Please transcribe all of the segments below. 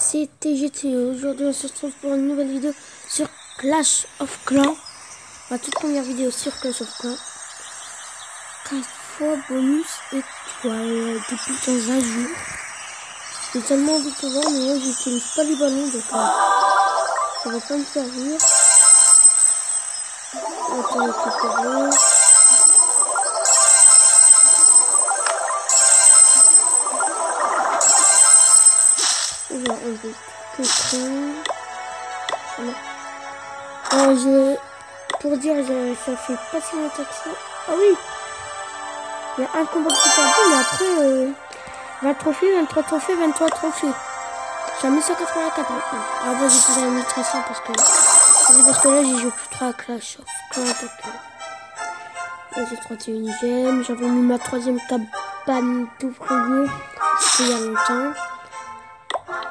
c'est TGT. Aujourd'hui on se retrouve pour une nouvelle vidéo sur Clash of Clans. Ma toute première vidéo sur Clash of Clans. 4 fois bonus étoile depuis 15 jours. J'ai tellement envie de voir, mais moi j'utilise pas les ballons, donc ça va pas me servir. Attends, récupérer. On va enlever que pour dire, ça fait pas si longtemps que ça. Ah oui, il y a un combat qui est perdu, mais après 20 trophées, 23 trophées, 23 trophées. J'ai mis 184 maintenant. Avant j'ai toujours mis 300 parce que là j'y joue plus trop à Clash of Clans. Là j'ai 31 gemmes. J'avais mis ma 3e cabane d'ouvrier. C'était il y a longtemps.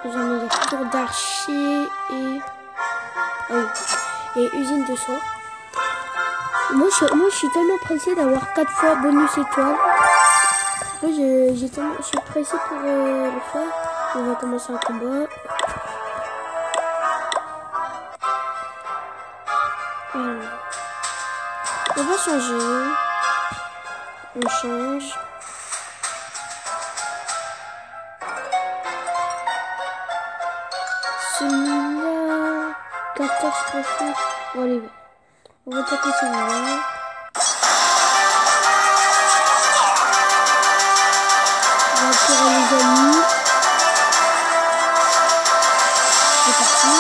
J'en ai des tours d'archer et usine de sort. Moi je suis tellement pressé d'avoir 4 fois bonus étoile. Moi je suis pressé pour le faire. On va commencer un combat. Voilà. On va changer. On change. Celui-là, 14 trophées. Bon, allez, on va attaquer celui-là. On va attirer les amis. C'est parti.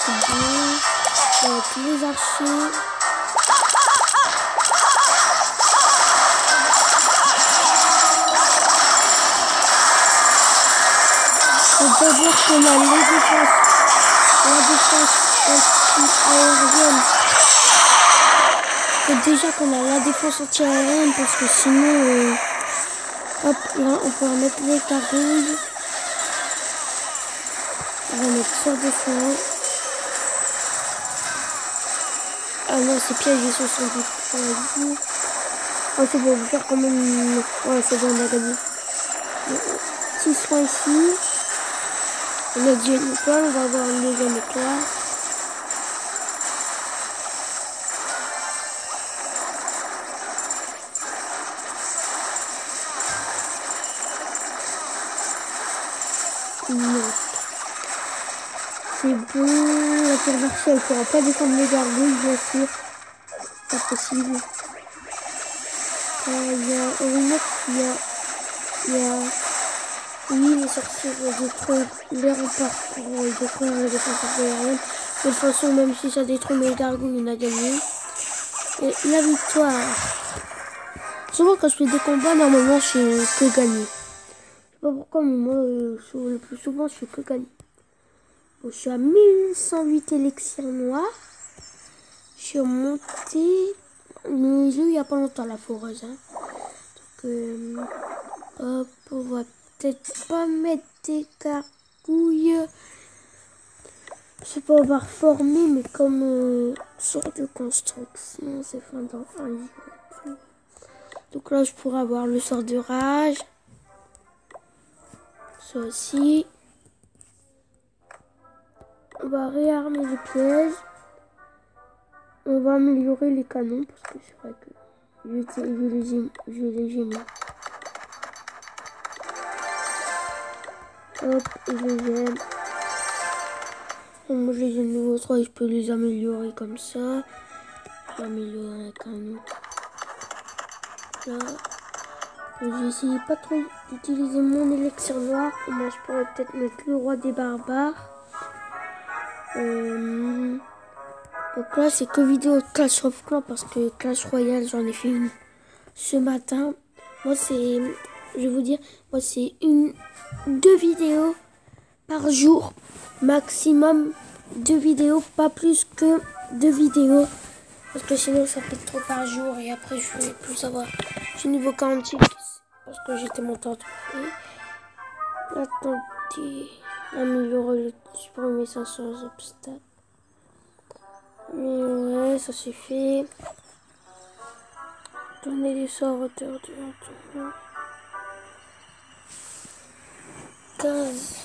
C'est bon. On va tous les archers. D'abord qu'on a la défense anti-aérienne. Faut déjà qu'on a la défense anti-aérienne parce que sinon, hop, là on peut remettre les gargouilles. On va mettre sur défense. Ah non, c'est piégé sur son but. Oh, c'est bon, on va faire quand même. Ouais, c'est bon, on a gagné. 6 points ici. On a dit une étoile, on va avoir une deuxième étoile. Non. C'est bon, la tour d'archer, elle ne pourra pas défendre les gargouilles, bien sûr. Pas possible. Il y a oui, les sorciers vont détruire les remparts pour détruire la défense aérienne. De toute façon, même si ça détruit mes gargouilles, on a gagné. Et la victoire. Souvent, quand je fais des combats, normalement, je fais que gagner. Je sais pas pourquoi, mais moi, le plus souvent, je fais que gagner. Bon, je suis à 1108 élixirs noirs. Je suis remonté. Mais j'ai eu il n'y a pas longtemps la foreuse. Hein. Donc, hop, on va peut-être pas mettre des gargouilles. Je sais pas, on va reformer, mais comme sorte de construction, c'est fin dans un jour. Donc là, je pourrais avoir le sort de rage. Ça aussi. On va réarmer les pièges. On va améliorer les canons, parce que c'est vrai que je vais les gemmer. Hop, je les gemme. Moi, je les gemme niveau 3 et je peux les améliorer comme ça. Je vais améliorer un canon. Là. Je vais essayer pas trop d'utiliser mon élixir noir. Moi, je pourrais peut-être mettre le roi des barbares. Donc là, c'est que vidéo Clash of Clans parce que Clash Royale, j'en ai fait une ce matin. Moi, je vais vous dire, moi, c'est 2 vidéos par jour. Maximum 2 vidéos, pas plus que 2 vidéos. Parce que sinon, ça fait trop par jour. Et après, je vais plus savoir. Je suis niveau 46 parce que j'étais monté en trophée. Attendez, améliorer le supprimer 500 obstacles. Mais ouais, ça c'est fait. Donner des sorts à hauteur de 15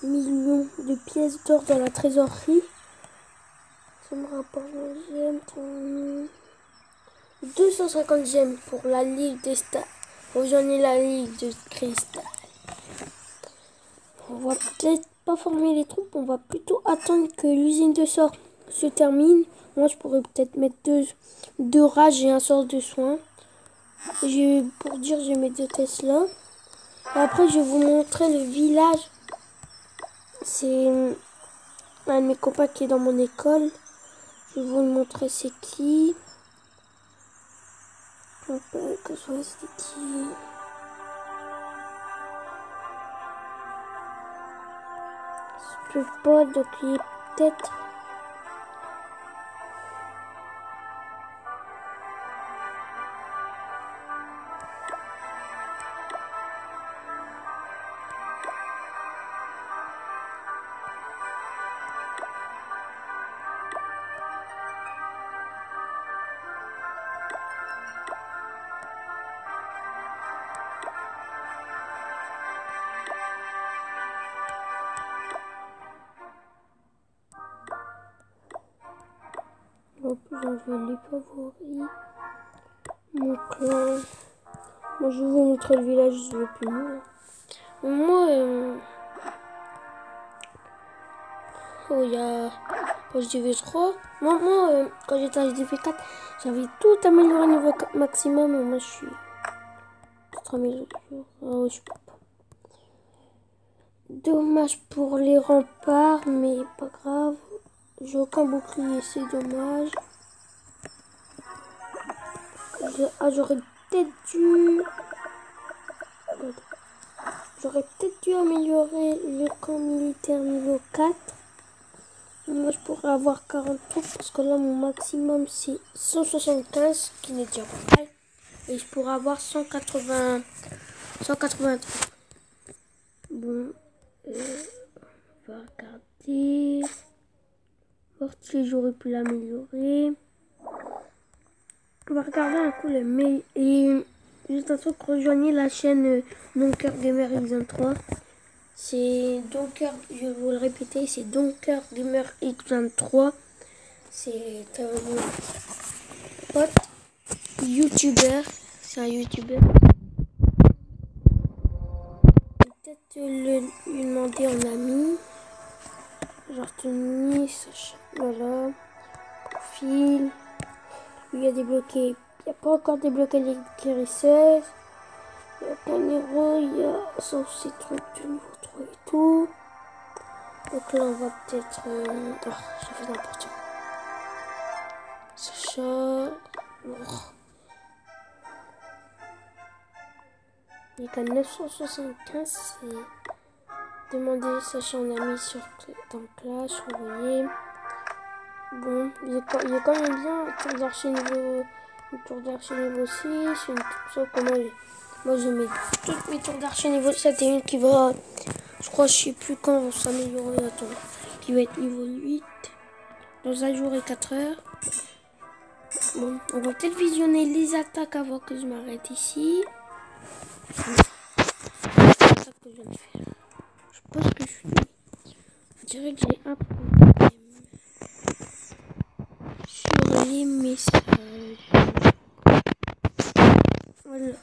millions de pièces d'or dans la trésorerie. Ça me rapporte un gemme. 250 gemmes pour la Ligue des Stars. Rejoignez la Ligue de Cristal. On va peut-être pas former les troupes, on va plutôt attendre que l'usine de sort se termine. Moi, je pourrais peut-être mettre deux rages et un sort de soin. Pour dire, j'ai mes 2 Tesla. Et après, je vais vous montrer le village. C'est un de mes copains qui est dans mon école. Je vais vous le montrer, c'est qui. Que soit c'est qui. Je peux pas, donc il est peut-être. En plus, j'enlève les favoris. Mon clan. Moi, je vais vous montrer le village, je veux plus loin. Moi, oh, il y a HDV3. Moi quand j'étais à HDV4, j'avais tout amélioré au niveau maximum. Et moi, je suis peut-être amélioré. Oh, je peux pas. Dommage pour les remparts, mais pas grave. J'ai aucun bouclier, c'est dommage. J'aurais peut-être dû... améliorer le camp militaire niveau 4. Moi, je pourrais avoir 40 troupes parce que là, mon maximum, c'est 175, qui n'est déjà pas mal. Et je pourrais avoir 180 troupes. Bon, on va regarder. Voir si j'aurais pu l'améliorer. On va regarder un coup le mail. Et juste un truc, rejoignez la chaîne Donker Gamer X23. C'est Donker, je vais vous le répéter, c'est Donker Gamer X23. C'est un pote youtubeur. C'est un youtubeur. Peut-être lui demander en ami. Genre tennis, voilà. Profil. Il y a débloqué. Il n'y a pas encore débloqué les guérisseurs. Il y a plein d'héros. Il y a sauf ces trucs de niveau 3 et tout. Donc là, on va peut-être. Oh, j'ai fait n'importe quoi. Sacha. Oh. Il est qu'à 975. C'est demander Sacha en ami dans Clash. Envoyer. Bon, il est quand même bien. Tour d'archer niveau 6. Une tour ça comment moi je mets toutes mes tours d'archer niveau 7 et une qui va. Je crois, je sais plus quand vont s'améliorer. Attends. Qui va être niveau 8. Dans un jour et 4 heures. Bon, on va peut-être visionner les attaques avant que je m'arrête ici. C'est ça que je viens de faire. Je pense que je suis. On dirait que j'ai un problème sur les messages. Voilà.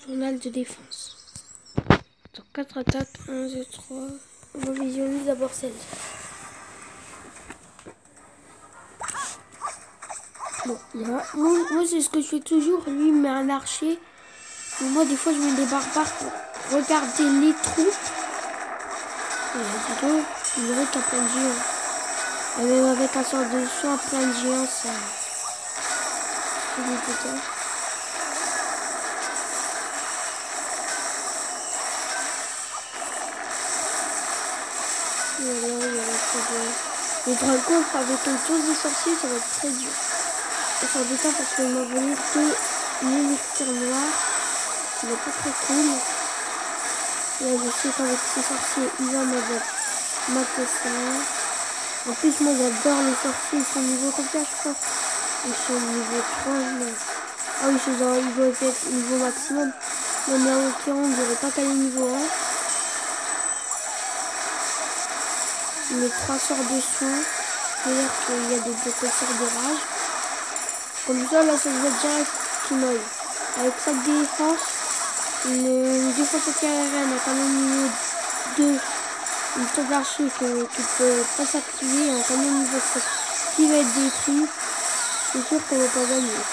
Journal de défense. Dans 4 attaques, 1, 2, 3. On va visionner d'abord celle-là. Bon, moi c'est ce que je fais toujours. Lui il met un archer. Et moi des fois je mets des barbares pour regarder les troupes. Et dis donc, il dirait qu'il y a plein de géants. Et même avec un sort de soin, plein de géants, ça fait des dégâts. Voilà, il y a les dragons avec une tour des sorciers, ça va être très dur. Ça fait du temps parce qu'il m'a volé 2 élixirs noirs. Il est pas très cool. Là, je sais qu'avec ces sorciers, il va m'avoir maté ça. En plus, moi j'adore les sorciers, ils sont niveau combien je crois? Ils sont niveau 3, mais... Ah oui, ils sont dans niveau maximum. Même là, en l'occurrence, je dirais pas qu'elle est niveau 1. Mais 3 sorts de soins. C'est-à-dire qu'il y a des sorts de rage. Comme ça, là, ça se voit direct qu'il m'aille. Avec 5 défense, une défense anti-aérienne à canon niveau 2. Une tour d'archer qui peut pas s'activer, un canon niveau 7 qui va être détruit. C'est sûr qu'on va pas gagner.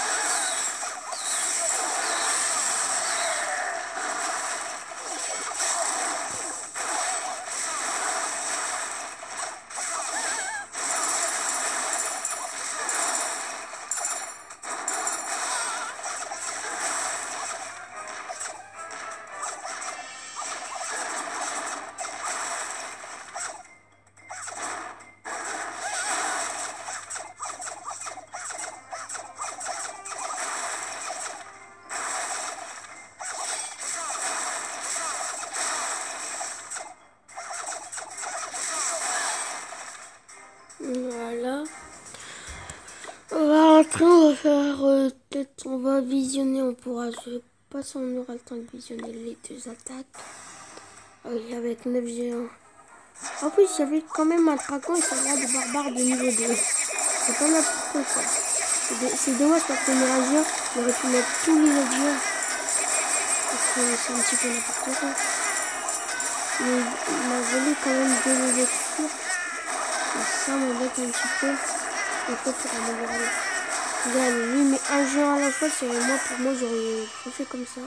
Voilà. Après on va faire peut-être on va visionner, je sais pas si on aura le temps de visionner les 2 attaques. Oui, avec 9 géants. En plus il y avait quand même un dragon et ça va de barbares de niveau 2. C'est pas n'importe quoi. C'est dommage parce que mes géants, j'aurais pu mettre tous les autres géants. Parce que c'est un petit peu n'importe quoi. Mais il m'a volé quand même 2 élections. Et ça m'embête un petit peu. Il faut pour améliorer. Regarde, lui, mais un géant à la fois, c'est moi, pour moi, j'aurais pas fait comme ça.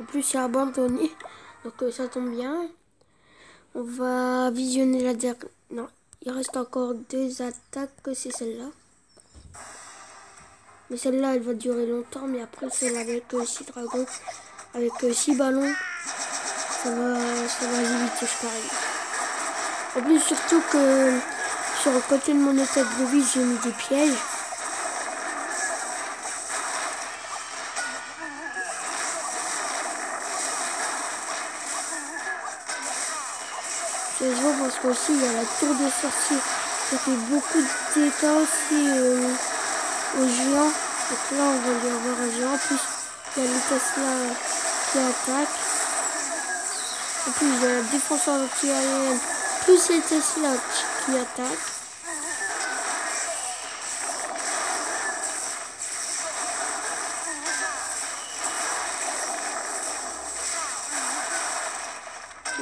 En plus, il a abandonné. Donc, ça tombe bien. On va visionner la dernière. Non, il reste encore 2 attaques, c'est celle-là. Mais celle-là, elle va durer longtemps. Mais après, celle avec 6 dragons, avec 6 ballons, ça va aller vite, je parie. En plus, surtout que sur le côté de mon état de vie, j'ai mis des pièges. Je vois parce qu'aussi il y a la tour des sorciers. Ça fait beaucoup de dégâts aussi aux géants. Donc là, on va lui avoir un géant. En plus, il y a les Tesla qui attaquent. En plus, il y a la défense anti-aérienne. Plus les Tesla qui attaquent.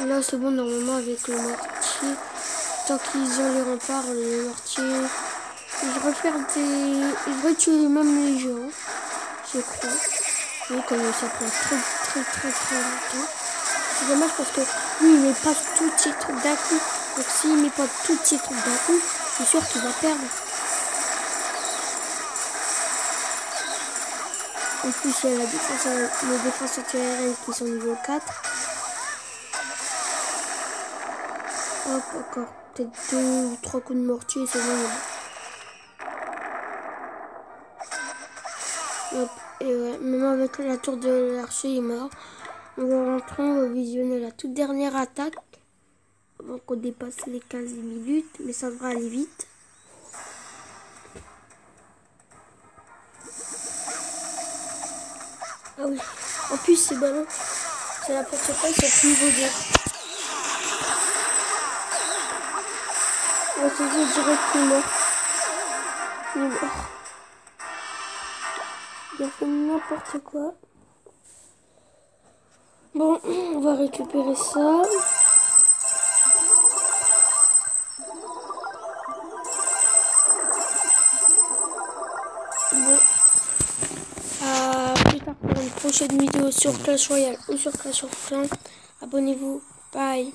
Et là, c'est bon, normalement, avec le mortier. Tant qu'ils ont les remparts, le mortier. Je devrais tuer même les géants, je crois. Oui, comme ça prend très longtemps. C'est dommage parce que lui, il met pas tous ses trucs d'un coup. Donc s'il met pas tous ses trucs d'un coup, c'est sûr qu'il va perdre. En plus, il y a les défenses anti-aériennes qui sont niveau 4. Hop, encore peut-être 2 ou 3 coups de mortier, c'est bon. Hop, et ouais, même avec la tour de l'archer, il est mort. On va rentrer, on va visionner la toute dernière attaque. Avant qu'on dépasse les 15 minutes, mais ça devrait aller vite. Ah oui, en plus ces ballons, c'est la porte pas, ils sont niveau 2. On va se dire direct qu'il est mort. Il est mort. Il a fait n'importe quoi. Bon, on va récupérer ça. Bon. À plus tard pour une prochaine vidéo sur Clash Royale ou sur Clash of Clans. Abonnez-vous. Bye.